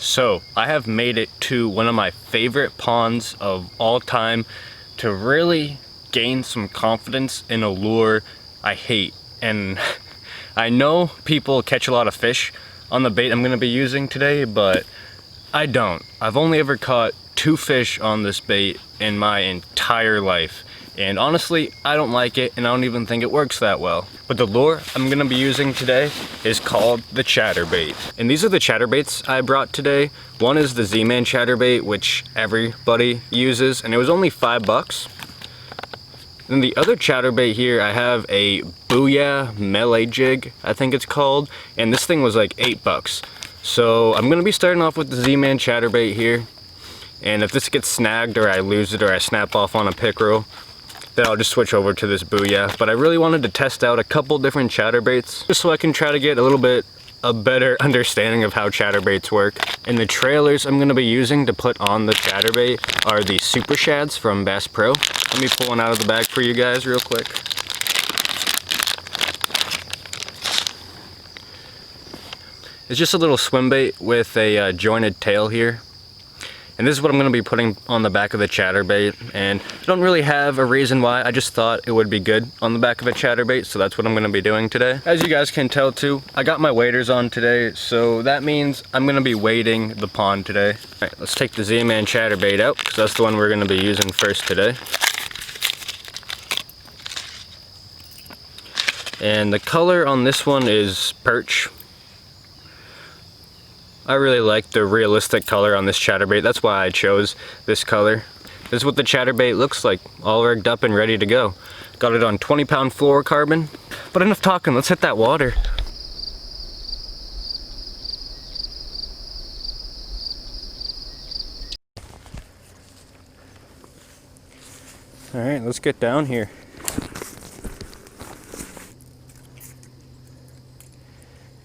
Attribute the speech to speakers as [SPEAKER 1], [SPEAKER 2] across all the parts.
[SPEAKER 1] So I have made it to one of my favorite ponds of all time to really gain some confidence in a lure I hate. And I know people catch a lot of fish on the bait I'm going to be using today, but I don't. I've only ever caught 2 fish on this bait in my entire life. And honestly, I don't like it, and I don't even think it works that well. But the lure I'm gonna be using today is called the chatterbait. And these are the chatterbaits I brought today. One is the Z-Man chatterbait, which everybody uses, and it was only $5. Then the other chatterbait here, I have a Booyah melee jig, I think it's called, and this thing was like $8. So I'm gonna be starting off with the Z-Man chatterbait here. And if this gets snagged or I lose it or I snap off on a pickerel, then I'll just switch over to this Booyah. But I really wanted to test out a couple different chatterbaits just so I can try to get a better understanding of how chatterbaits work. And the trailers I'm gonna be using to put on the chatterbait are the Super Shads from Bass Pro. Let me pull one out of the bag for you guys real quick. It's just a little swim bait with a jointed tail here. And this is what I'm going to be putting on the back of the chatterbait, and I don't really have a reason why. I just thought it would be good on the back of a chatterbait, so that's what I'm going to be doing today. As you guys can tell too, I got my waders on today, so that means I'm going to be wading the pond today. Alright, let's take the Z-Man chatterbait out, because that's the one we're going to be using first today. And the color on this one is perch. I really like the realistic color on this chatterbait. That's why I chose this color. This is what the chatterbait looks like, all rigged up and ready to go. Got it on 20-pound fluorocarbon. But enough talking, let's hit that water. All right, let's get down here.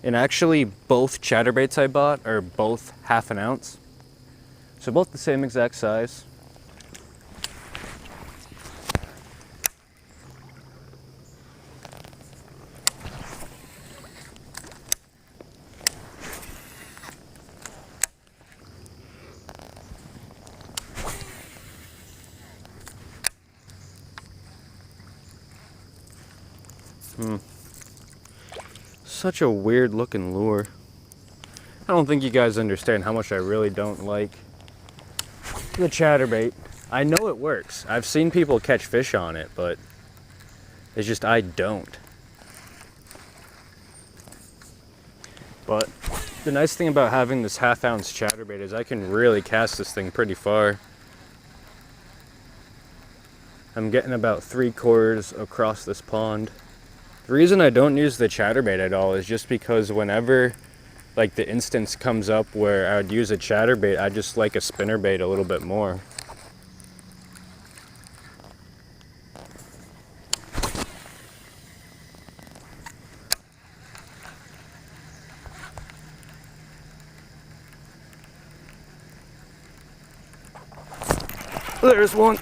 [SPEAKER 1] And actually, both chatterbaits I bought are both 1/2 ounce. So both the same exact size. Such a weird looking lure. I don't think you guys understand how much I really don't like the chatterbait. I know it works. I've seen people catch fish on it, but it's just I don't. But the nice thing about having this 1/2 ounce chatterbait is I can really cast this thing pretty far. I'm getting about 3/4 across this pond. The reason I don't use the chatterbait at all is just because whenever like the instance comes up where I would use a chatterbait, I just like a spinnerbait a little bit more. There's one.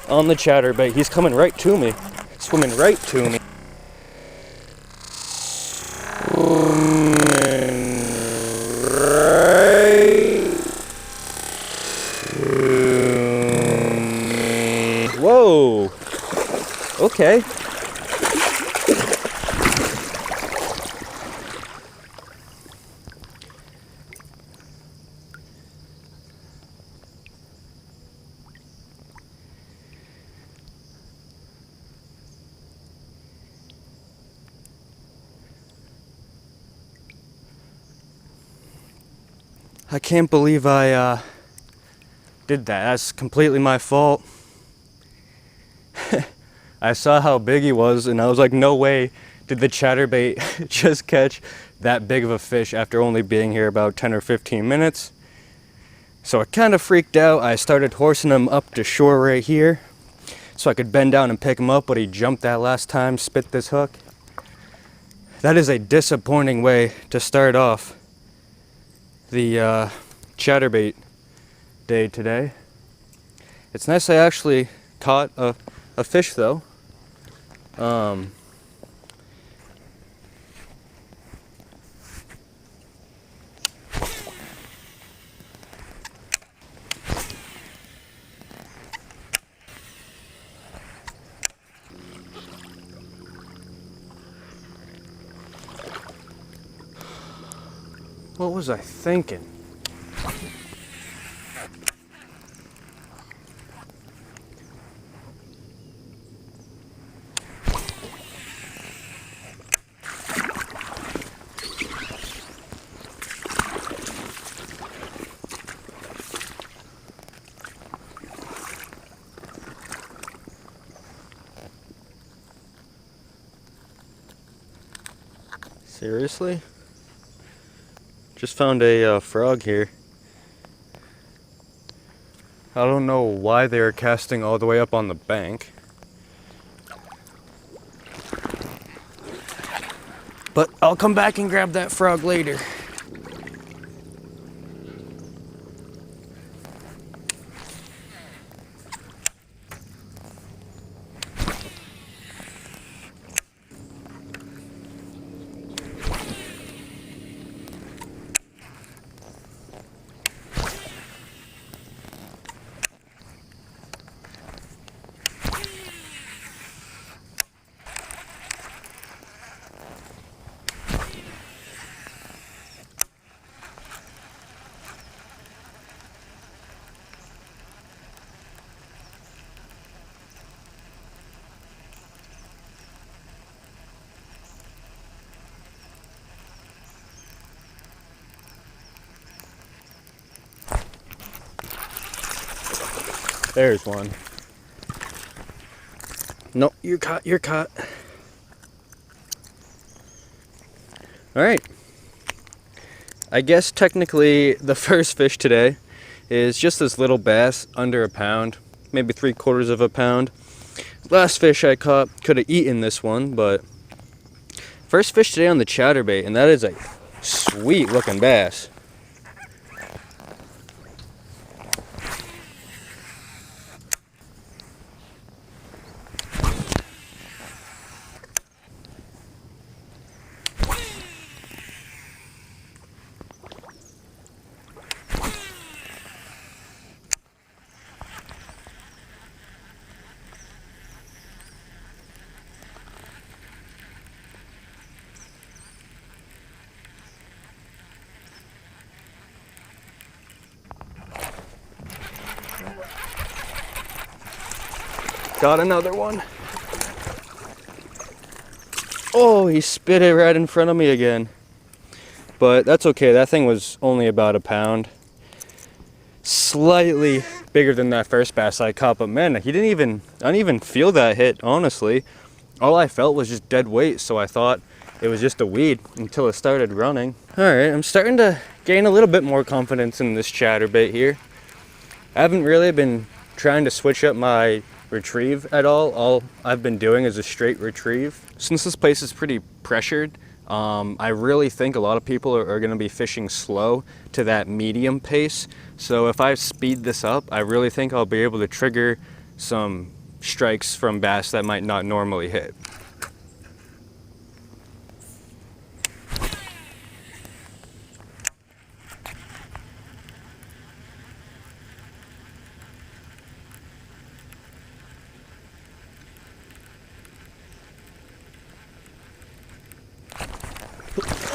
[SPEAKER 1] On the chatterbait, he's coming right to me, swimming right to me. Whoa, okay. I can't believe I did that. That's completely my fault. I saw how big he was and I was like, no way did the chatterbait just catch that big of a fish after only being here about 10 or 15 minutes. So I kind of freaked out. I started horsing him up to shore right here so I could bend down and pick him up, but he jumped that last time, spit this hook. That is a disappointing way to start off the chatterbait day today. It's nice I actually caught a fish though. What was I thinking? Seriously? Just found a frog here. I don't know why they're casting all the way up on the bank. But I'll come back and grab that frog later. There's one. Nope, you're caught. Alright. I guess technically the first fish today is just this little bass under a pound, maybe 3/4 of a pound. Last fish I caught could have eaten this one, but first fish today on the chatterbait, and that is a sweet looking bass. Got another one. Oh, he spit it right in front of me again. But that's okay, that thing was only about a pound. Slightly bigger than that first bass I caught, but man, I didn't even feel that hit, honestly. All I felt was just dead weight, so I thought it was just a weed until it started running. Alright, I'm starting to gain a little bit more confidence in this chatterbait here. I haven't really been trying to switch up my retrieve at all I've been doing is a straight retrieve. Since this place is pretty pressured, I really think a lot of people are going to be fishing slow to that medium pace. So if I speed this up, I really think I'll be able to trigger some strikes from bass that might not normally hit.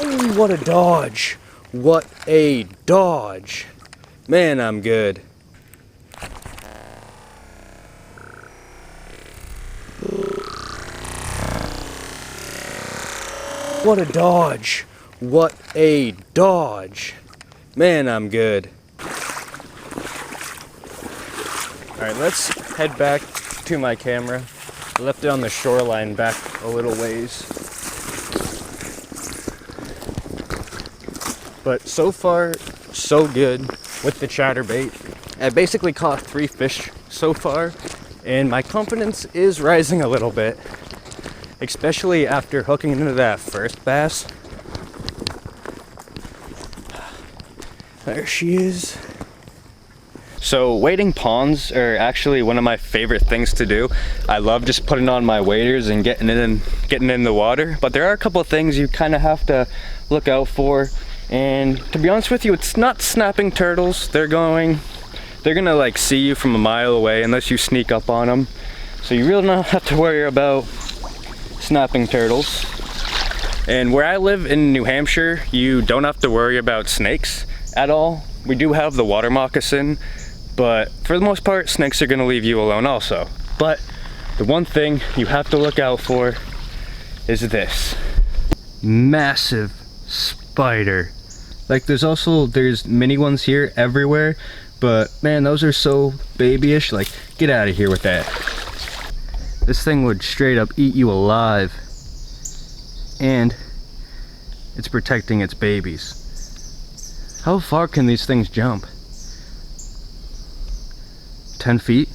[SPEAKER 1] Ooh, what a dodge. What a dodge. Man, I'm good. What a dodge. What a dodge. Man, I'm good. Alright, let's head back to my camera. I left it on the shoreline back a little ways. But so far, so good with the chatterbait. I basically caught 3 fish so far, and my confidence is rising a little bit, especially after hooking into that first bass.
[SPEAKER 2] There she is.
[SPEAKER 1] So wading ponds are actually one of my favorite things to do. I love just putting on my waders and getting in the water, but there are a couple of things you kind of have to look out for. And to be honest with you, it's not snapping turtles. They're gonna like see you from a mile away unless you sneak up on them. So you really don't have to worry about snapping turtles. And where I live in New Hampshire, you don't have to worry about snakes at all. We do have the water moccasin, but for the most part, snakes are gonna leave you alone also. But the one thing you have to look out for is this massive spider. Like there's mini ones here everywhere, but man, those are so babyish. Like, get out of here with that. This thing would straight up eat you alive. And it's protecting its babies. How far can these things jump? 10 feet?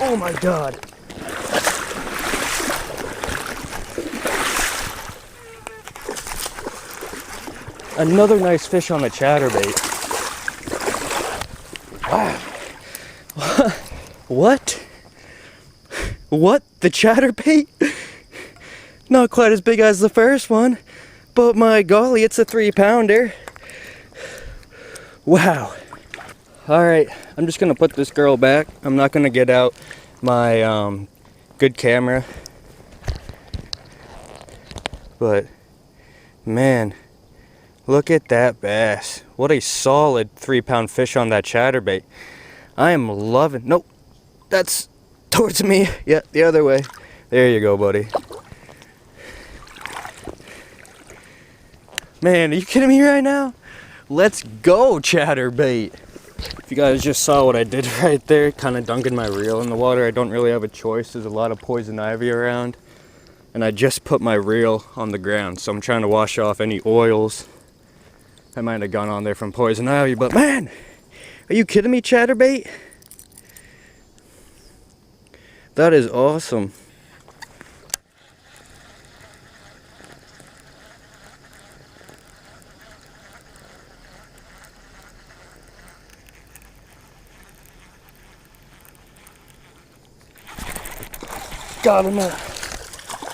[SPEAKER 2] Oh my God. Another nice fish on the chatterbait. Wow. What? What? The chatterbait? Not quite as big as the first one, but my golly, it's a 3-pounder. Wow. Alright, I'm just gonna put this girl back. I'm not gonna get out my good camera. But man, look at that bass. What a solid 3-pound fish on that chatterbait. I am loving. Nope, that's towards me. Yeah, the other way. There you go, buddy. Man, are you kidding me right now? Let's go, chatterbait. If you guys just saw what I did right there, kind of dunking my reel in the water. I don't really have a choice. There's a lot of poison ivy around. And I just put my reel on the ground, so I'm trying to wash off any oils that might have gone on there from poison ivy. But man, are you kidding me, chatterbait? That is awesome. Got him up.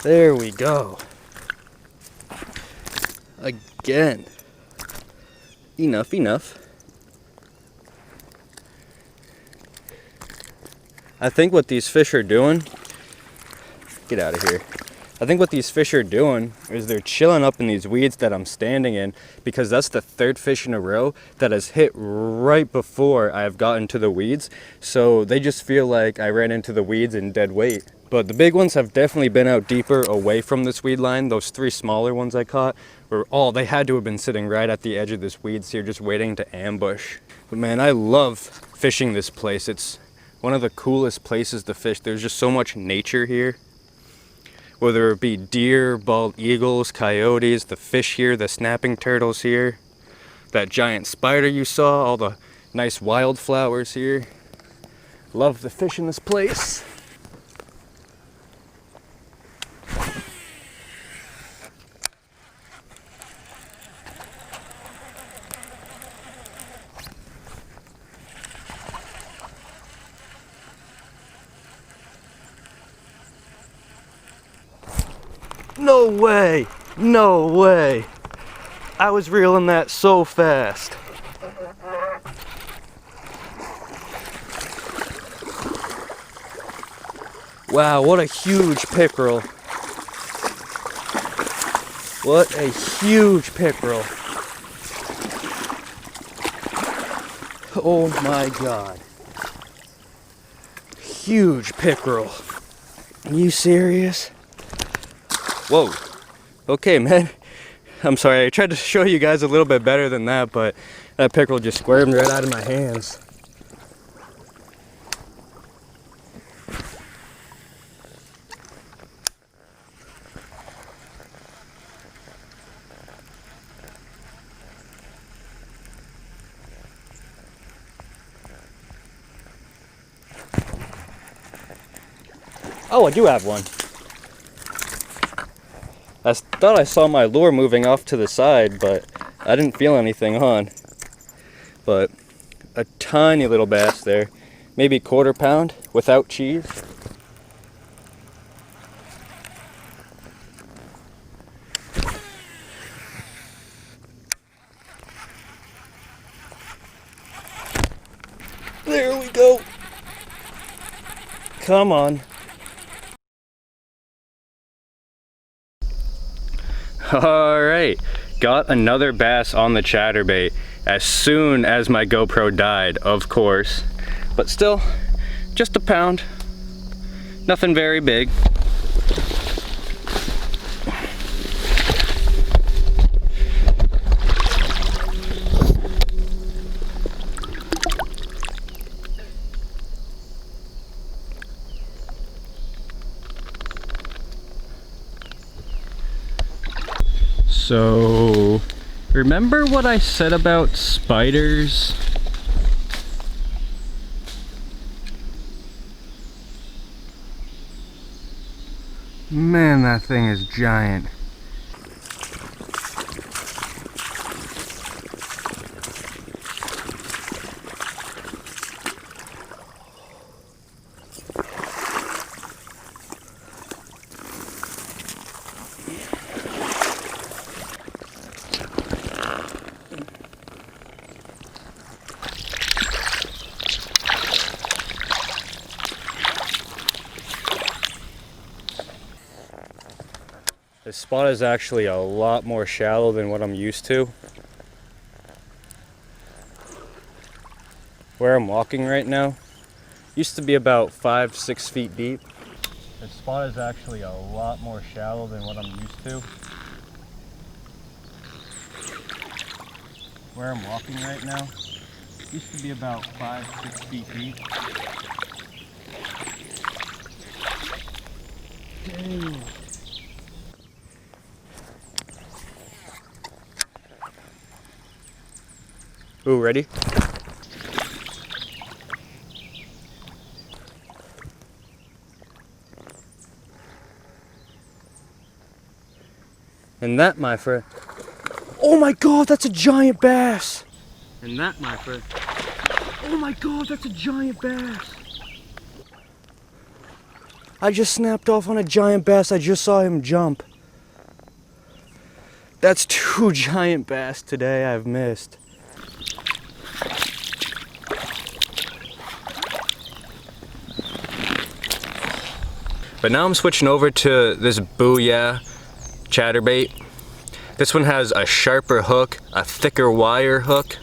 [SPEAKER 2] There we go. Again. Enough. I think what these fish are doing, get out of here. I think what these fish are doing is they're chilling up in these weeds that I'm standing in, because that's the third fish in a row that has hit right before I've gotten to the weeds. So they just feel like I ran into the weeds in dead weight. But the big ones have definitely been out deeper away from this weed line. Those 3 smaller ones I caught were they had to have been sitting right at the edge of this weeds here, just waiting to ambush. But man, I love fishing this place. It's one of the coolest places to fish. There's just so much nature here. Whether it be deer, bald eagles, coyotes, the fish here, the snapping turtles here, that giant spider you saw, all the nice wildflowers here. Love the fish in this place. No way! No way! I was reeling that so fast. Wow, what a huge pickerel. What a huge pickerel. Oh my God. Huge pickerel. Are you serious? Whoa. Okay, man. I'm sorry, I tried to show you guys a little bit better than that, but that pickerel just squirmed right out of my hands. Oh, I do have one. I thought I saw my lure moving off to the side, but I didn't feel anything on. But a tiny little bass there, maybe 1/4 pound without cheese. There we go. Come on. All right, got another bass on the chatterbait as soon as my GoPro died, of course, but still just a pound, nothing very big. So, remember what I said about spiders? Man, that thing is giant. This spot is actually a lot more shallow than what I'm used to. Where I'm walking right now used to be about 5-6 feet deep. This spot is actually a lot more shallow than what I'm used to. Where I'm walking right now used to be about 5-6 feet deep. Dang. Ooh, ready? And that, my friend. Oh my God, that's a giant bass! And that, my friend. Oh my God, that's a giant bass! I just snapped off on a giant bass. I just saw him jump. That's 2 giant bass today I've missed. But now I'm switching over to this Booyah chatterbait. This one has a sharper hook, a thicker wire hook,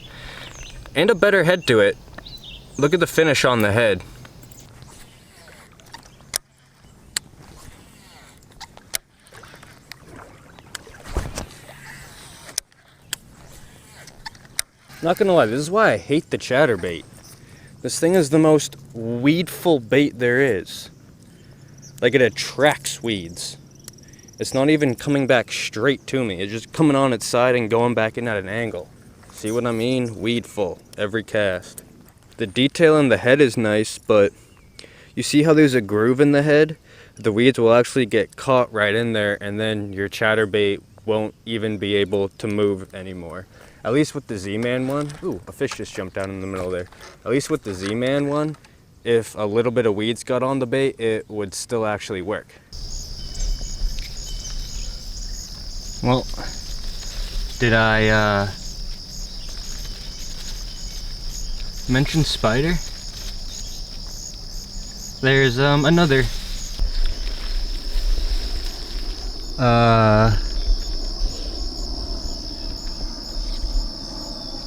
[SPEAKER 2] and a better head to it. Look at the finish on the head. Not gonna lie, this is why I hate the chatterbait. This thing is the most weedful bait there is. Like, it attracts weeds. It's not even coming back straight to me. It's just coming on its side and going back in at an angle. See what I mean? Weedful, every cast. The detail in the head is nice, but you see how there's a groove in the head? The weeds will actually get caught right in there, and then your chatterbait won't even be able to move anymore. At least with the Z-Man one. Ooh, a fish just jumped down in the middle there. At least with the Z-Man one, if a little bit of weeds got on the bait, it would still actually work. Well, did I mention spider? There's another.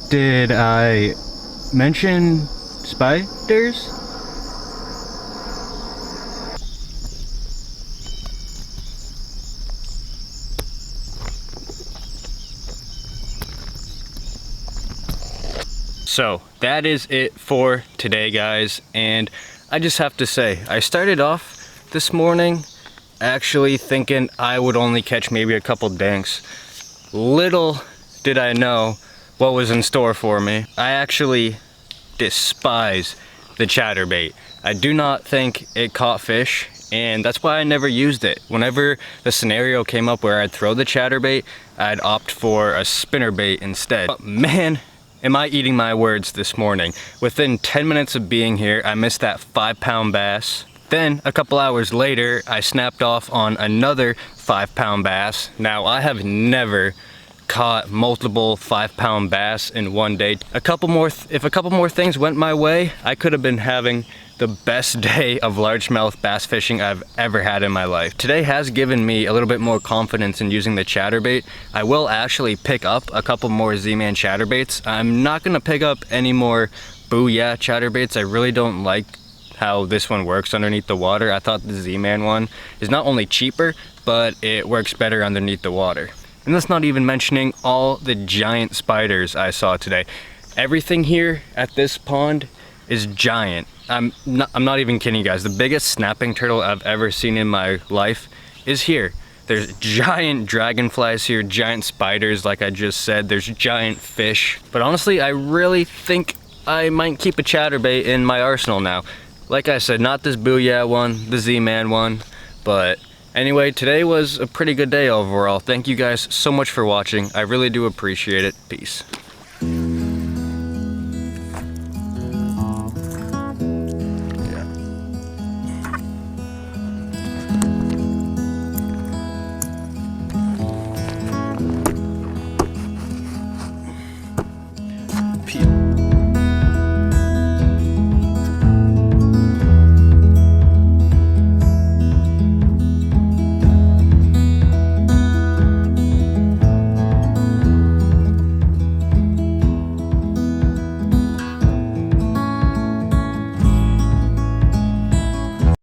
[SPEAKER 2] Did I mention spiders?
[SPEAKER 1] So that is it for today, guys, and I just have to say, I started off this morning actually thinking I would only catch maybe a couple dinks. Little did I know what was in store for me. I actually despise the chatterbait. I do not think it caught fish, and that's why I never used it. Whenever the scenario came up where I'd throw the chatterbait, I'd opt for a spinnerbait instead. But man, am I eating my words this morning. Within 10 minutes of being here, I missed that 5-pound bass. Then, a couple hours later, I snapped off on another 5-pound bass. Now, I have never caught multiple 5-pound bass in one day. If a couple more things went my way, I could have been having the best day of largemouth bass fishing I've ever had in my life. Today has given me a little bit more confidence in using the chatterbait. I will actually pick up a couple more Z-Man chatterbaits. I'm not gonna pick up any more Booyah chatterbaits. I really don't like how this one works underneath the water. I thought the Z-Man one is not only cheaper, but it works better underneath the water. And that's not even mentioning all the giant spiders I saw today. Everything here at this pond is giant. I'm not even kidding you guys. The biggest snapping turtle I've ever seen in my life is here. There's giant dragonflies here, giant spiders like I just said. There's giant fish. But honestly, I really think I might keep a chatterbait in my arsenal now. Like I said, not this Booyah one, the Z-Man one, but anyway, today was a pretty good day overall. Thank you guys so much for watching. I really do appreciate it. Peace.
[SPEAKER 2] Peace.